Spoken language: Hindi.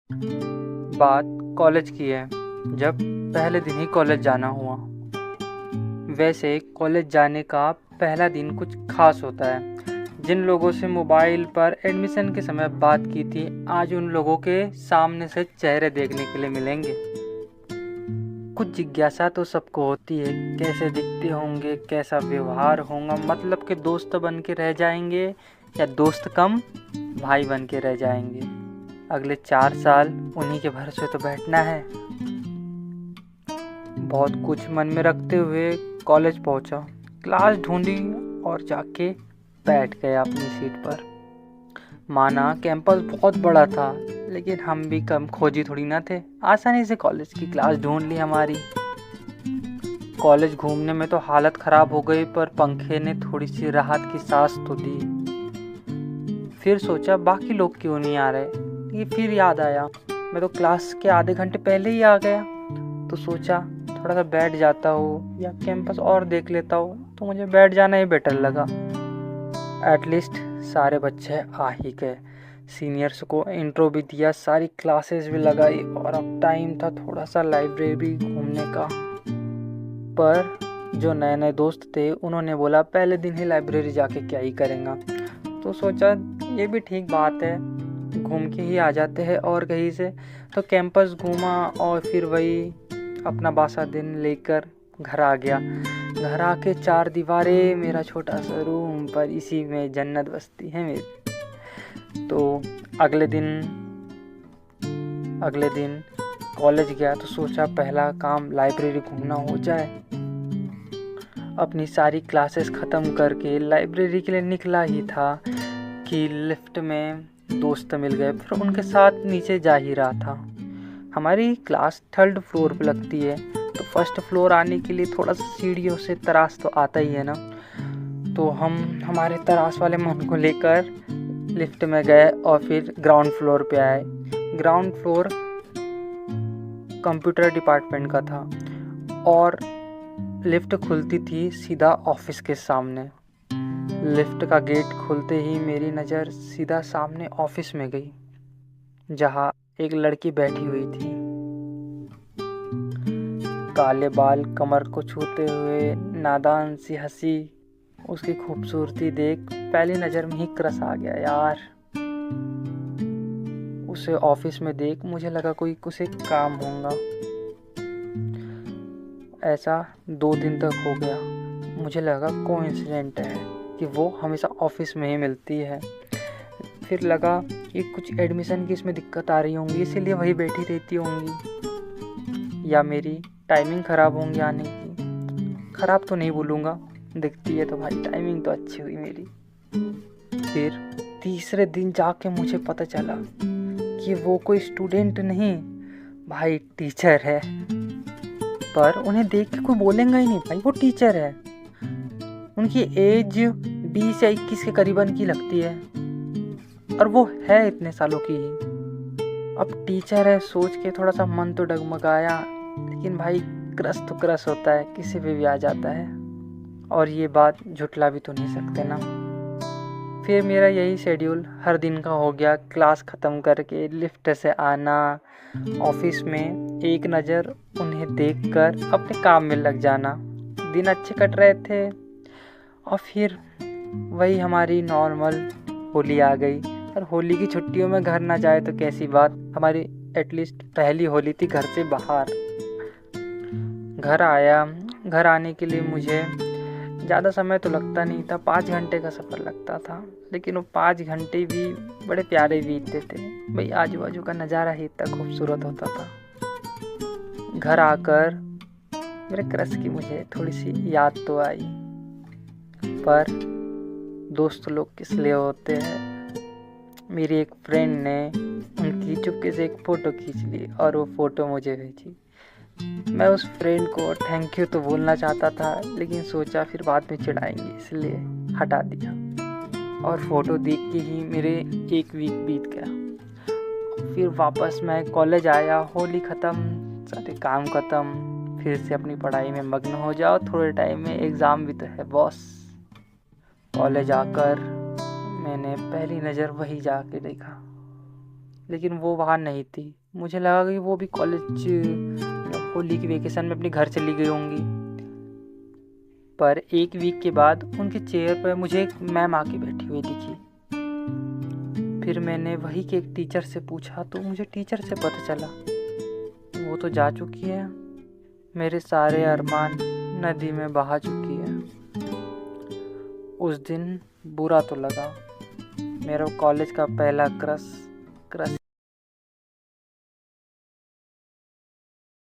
बात कॉलेज की है, जब पहले दिन ही कॉलेज जाना हुआ। वैसे कॉलेज जाने का पहला दिन कुछ खास होता है। जिन लोगों से मोबाइल पर एडमिशन के समय बात की थी, आज उन लोगों के सामने से चेहरे देखने के लिए मिलेंगे। कुछ जिज्ञासा तो सबको होती है, कैसे दिखते होंगे, कैसा व्यवहार होगा, मतलब कि दोस्त बन के रह जाएंगे या दोस्त कम भाई बन के रह जाएंगे। अगले 4 साल उन्हीं के भरोसे तो बैठना है। बहुत कुछ मन में रखते हुए कॉलेज पहुंचा, क्लास ढूंढी और जाके बैठ गया अपनी सीट पर। माना कैंपस बहुत बड़ा था, लेकिन हम भी कम खोजी थोड़ी ना थे। आसानी से कॉलेज की क्लास ढूंढ ली हमारी। कॉलेज घूमने में तो हालत खराब हो गई, पर पंखे ने थोड़ी सी राहत की सांस तो दी। फिर सोचा बाकी लोग क्यों नहीं आ रहे। ये फिर याद आया, मैं तो क्लास के आधे घंटे पहले ही आ गया। तो सोचा थोड़ा सा बैठ जाता हूँ या कैंपस और देख लेता हूँ, तो मुझे बैठ जाना ही बेटर लगा। एटलीस्ट सारे बच्चे आ ही गए। सीनियर्स को इंट्रो भी दिया, सारी क्लासेस भी लगाई और अब टाइम था थोड़ा सा लाइब्रेरी घूमने का। पर जो नए नए दोस्त थे उन्होंने बोला पहले दिन ही लाइब्रेरी जाके क्या ही करेंगे। तो सोचा ये भी ठीक बात है, घूम के ही आ जाते हैं और कहीं से। तो कैंपस घूमा और फिर वही अपना बासा दिन लेकर घर आ गया। घर आके 4 दीवारें, मेरा छोटा सा रूम, पर इसी में जन्नत बसती है मेरी। तो अगले दिन कॉलेज गया तो सोचा पहला काम लाइब्रेरी घूमना हो जाए। अपनी सारी क्लासेस ख़त्म करके लाइब्रेरी के लिए निकला ही था कि लिफ्ट में दोस्त मिल गए, फिर उनके साथ नीचे जा ही रहा था। हमारी क्लास 3rd फ्लोर पे लगती है, तो 1st फ्लोर आने के लिए थोड़ा सा सीढ़ियों से तरास तो आता ही है ना। तो हम हमारे तरास वाले मन को लेकर लिफ्ट में गए और फिर ग्राउंड फ्लोर पे आए। ग्राउंड फ्लोर कंप्यूटर डिपार्टमेंट का था और लिफ्ट खुलती थी सीधा ऑफिस के सामने। लिफ्ट का गेट खुलते ही मेरी नज़र सीधा सामने ऑफिस में गई, जहाँ एक लड़की बैठी हुई थी। काले बाल कमर को छूते हुए, नादान सी हंसी, उसकी खूबसूरती देख पहली नज़र में ही क्रश आ गया यार। उसे ऑफिस में देख मुझे लगा कोई उसे काम होगा। ऐसा 2 दिन तक हो गया। मुझे लगा कोइंसिडेंट है कि वो हमेशा ऑफिस में ही मिलती है। फिर लगा कि कुछ एडमिशन की इसमें दिक्कत आ रही होंगी, इसीलिए वही बैठी रहती होंगी, या मेरी टाइमिंग ख़राब होंगी आने की। ख़राब तो नहीं बोलूँगा, दिखती है तो भाई टाइमिंग तो अच्छी हुई मेरी। फिर तीसरे दिन जाके मुझे पता चला कि वो कोई स्टूडेंट नहीं भाई, टीचर है। पर उन्हें देख के कोई बोलेगा ही नहीं भाई वो टीचर है। उनकी एज 20 या 21 के करीबन की लगती है और वो है इतने सालों की ही। अब टीचर है सोच के थोड़ा सा मन तो डगमगाया, लेकिन भाई क्रश तो क्रश होता है, किसी पे भी आ जाता है और ये बात झुटला भी तो नहीं सकते ना। फिर मेरा यही शेड्यूल हर दिन का हो गया। क्लास ख़त्म करके लिफ्ट से आना, ऑफिस में एक नज़र उन्हें देखकर अपने काम में लग जाना। दिन अच्छे कट रहे थे और फिर वही हमारी नॉर्मल होली आ गई। और होली की छुट्टियों में घर ना जाए तो कैसी बात। हमारी एटलीस्ट पहली होली थी घर से बाहर। घर आया, घर आने के लिए मुझे ज़्यादा समय तो लगता नहीं था, 5 घंटे का सफ़र लगता था, लेकिन वो 5 घंटे भी बड़े प्यारे बीतते थे भाई। आजू बाजू का नज़ारा ही इतना खूबसूरत होता था। घर आकर मेरे क्रश की मुझे थोड़ी सी याद तो आई, पर दोस्त लोग किस लिए होते हैं। मेरी एक फ्रेंड ने उनकी चुपके से एक फ़ोटो खींच ली और वो फ़ोटो मुझे भेजी। मैं उस फ्रेंड को थैंक यू तो बोलना चाहता था, लेकिन सोचा फिर बाद में चिढ़ाएंगे, इसलिए हटा दिया। और फ़ोटो देख के ही मेरे 1 वीक बीत गया। फिर वापस मैं कॉलेज आया, होली ख़त्म, सारे काम ख़त्म, फिर से अपनी पढ़ाई में मग्न हो जाओ। थोड़े टाइम में एग्ज़ाम भी तो है बॉस। कॉलेज आकर मैंने पहली नज़र वही जाके देखा, लेकिन वो वहाँ नहीं थी। मुझे लगा कि वो भी कॉलेज होली की वेकेशन में अपने घर चली गई होंगी। पर 1 वीक के बाद उनके चेयर पर मुझे एक मैम आके बैठी हुई दिखी। फिर मैंने वही के एक टीचर से पूछा तो मुझे टीचर से पता चला वो तो जा चुकी है। मेरे सारे अरमान नदी में बहा चुकी है। उस दिन बुरा तो लगा। मेरा कॉलेज का पहला क्रश